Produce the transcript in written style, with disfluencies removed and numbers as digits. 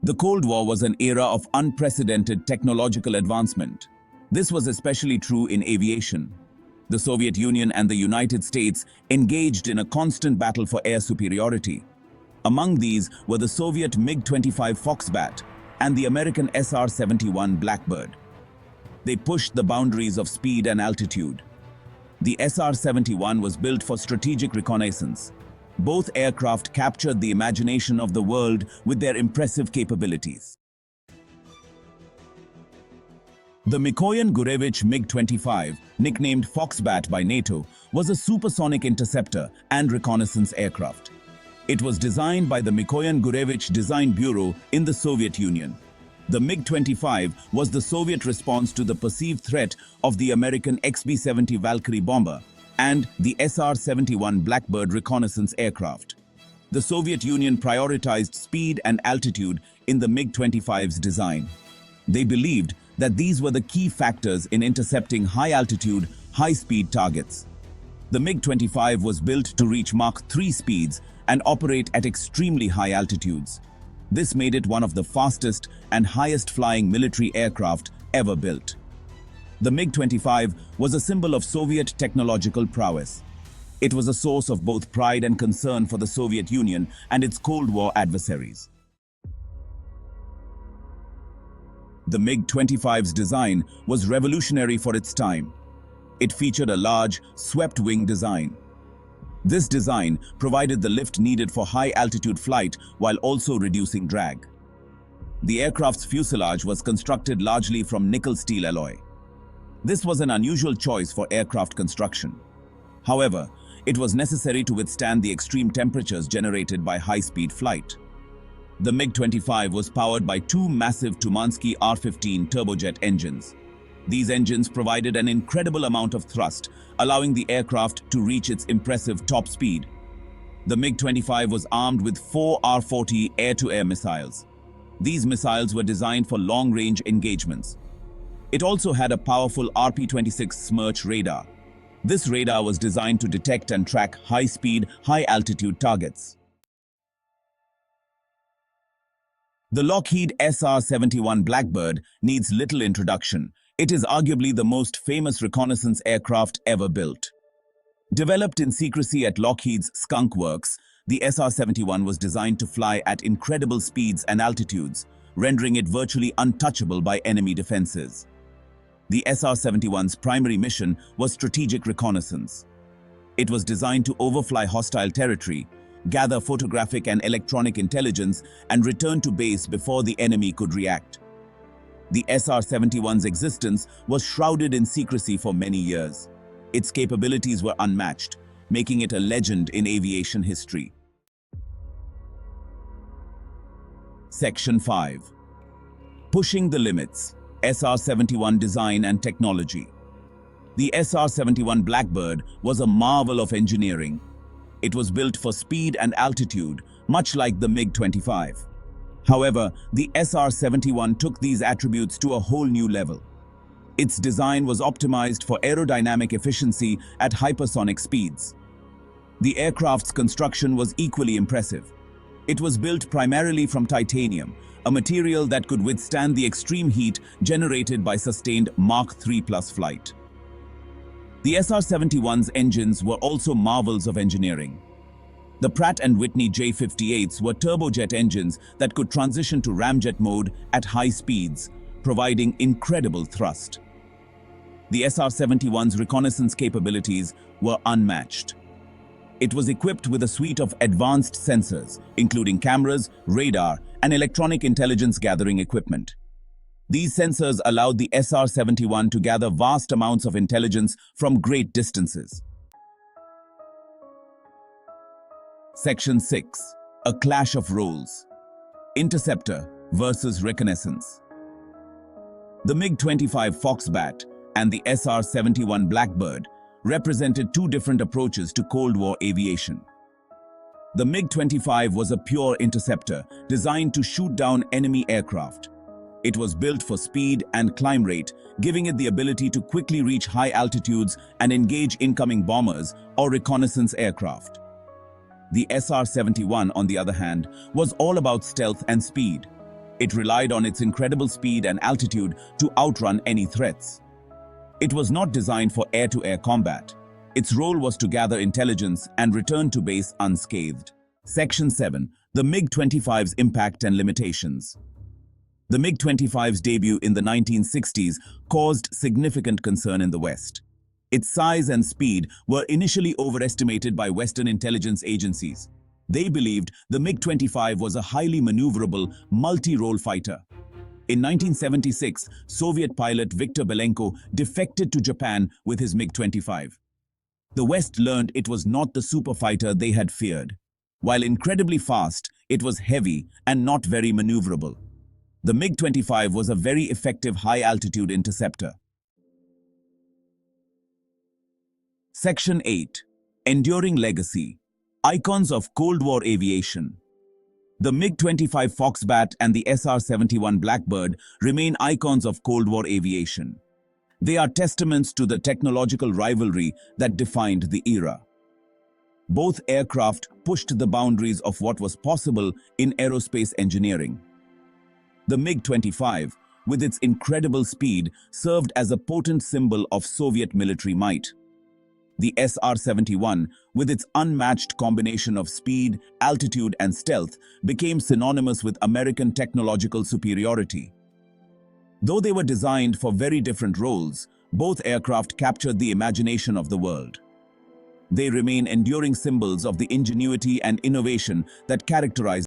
The Cold War was an era of unprecedented technological advancement. This was especially true in aviation. The Soviet Union and the United States engaged in a constant battle for air superiority. Among these were the Soviet MiG-25 Foxbat and the American SR-71 Blackbird. They pushed the boundaries of speed and altitude. The SR-71 was built for strategic reconnaissance. Both aircraft captured the imagination of the world with their impressive capabilities. The Mikoyan-Gurevich MiG-25, nicknamed Foxbat by NATO, was a supersonic interceptor and reconnaissance aircraft. It was designed by the Mikoyan-Gurevich Design Bureau in the Soviet Union. The MiG-25 was the Soviet response to the perceived threat of the American XB-70 Valkyrie bomber and the SR-71 Blackbird reconnaissance aircraft. The Soviet Union prioritized speed and altitude in the MiG-25's design. They believed that these were the key factors in intercepting high-altitude, high-speed targets. The MiG-25 was built to reach Mach 3 speeds and operate at extremely high altitudes. This made it one of the fastest and highest-flying military aircraft ever built. The MiG-25 was a symbol of Soviet technological prowess. It was a source of both pride and concern for the Soviet Union and its Cold War adversaries. The MiG-25's design was revolutionary for its time. It featured a large, swept-wing design. This design provided the lift needed for high-altitude flight while also reducing drag. The aircraft's fuselage was constructed largely from nickel steel alloy. This was an unusual choice for aircraft construction. However, it was necessary to withstand the extreme temperatures generated by high-speed flight. The MiG-25 was powered by two massive Tumansky R-15 turbojet engines. These engines provided an incredible amount of thrust, allowing the aircraft to reach its impressive top speed. The MiG-25 was armed with 4 R-40 air-to-air missiles. These missiles were designed for long-range engagements. It also had a powerful RP-26 Smerch radar. This radar was designed to detect and track high-speed, high-altitude targets. The Lockheed SR-71 Blackbird needs little introduction. It is arguably the most famous reconnaissance aircraft ever built. Developed in secrecy at Lockheed's Skunk Works, the SR-71 was designed to fly at incredible speeds and altitudes, rendering it virtually untouchable by enemy defenses. The SR-71's primary mission was strategic reconnaissance. It was designed to overfly hostile territory, gather photographic and electronic intelligence, and return to base before the enemy could react. The SR-71's existence was shrouded in secrecy for many years. Its capabilities were unmatched, making it a legend in aviation history. Section 5. Pushing the limits. SR-71 design and technology. The SR-71 Blackbird was a marvel of engineering. It was built for speed and altitude, much like the MiG-25. However, the SR-71 took these attributes to a whole new level. Its design was optimized for aerodynamic efficiency at hypersonic speeds. The aircraft's construction was equally impressive. It was built primarily from titanium, a material that could withstand the extreme heat generated by sustained Mach 3+ flight. The SR-71's engines were also marvels of engineering. The Pratt & Whitney J58s were turbojet engines that could transition to ramjet mode at high speeds, providing incredible thrust. The SR-71's reconnaissance capabilities were unmatched. It was equipped with a suite of advanced sensors, including cameras, radar, and electronic intelligence gathering equipment. These sensors allowed the SR-71 to gather vast amounts of intelligence from great distances. Section 6. A clash of roles. Interceptor versus reconnaissance. The MiG-25 Foxbat and the SR-71 Blackbird represented two different approaches to Cold War aviation. The MiG-25 was a pure interceptor designed to shoot down enemy aircraft. It was built for speed and climb rate, giving it the ability to quickly reach high altitudes and engage incoming bombers or reconnaissance aircraft. The SR-71, on the other hand, was all about stealth and speed. It relied on its incredible speed and altitude to outrun any threats. It was not designed for air-to-air combat. Its role was to gather intelligence and return to base unscathed. Section 7. The MiG-25's impact and limitations. The MiG-25's debut in the 1960s caused significant concern in the West. Its size and speed were initially overestimated by Western intelligence agencies. They believed the MiG-25 was a highly maneuverable, multi-role fighter. In 1976, Soviet pilot Viktor Belenko defected to Japan with his MiG-25. The West learned it was not the superfighter they had feared. While incredibly fast, it was heavy and not very maneuverable. The MiG-25 was a very effective high-altitude interceptor. Section 8. Enduring Legacy. Icons of Cold War Aviation. The MiG-25 Foxbat and the SR-71 Blackbird remain icons of Cold War aviation. They are testaments to the technological rivalry that defined the era. Both aircraft pushed the boundaries of what was possible in aerospace engineering. The MiG-25, with its incredible speed, served as a potent symbol of Soviet military might. The SR-71, with its unmatched combination of speed, altitude, and stealth, became synonymous with American technological superiority. Though they were designed for very different roles, both aircraft captured the imagination of the world. They remain enduring symbols of the ingenuity and innovation that characterized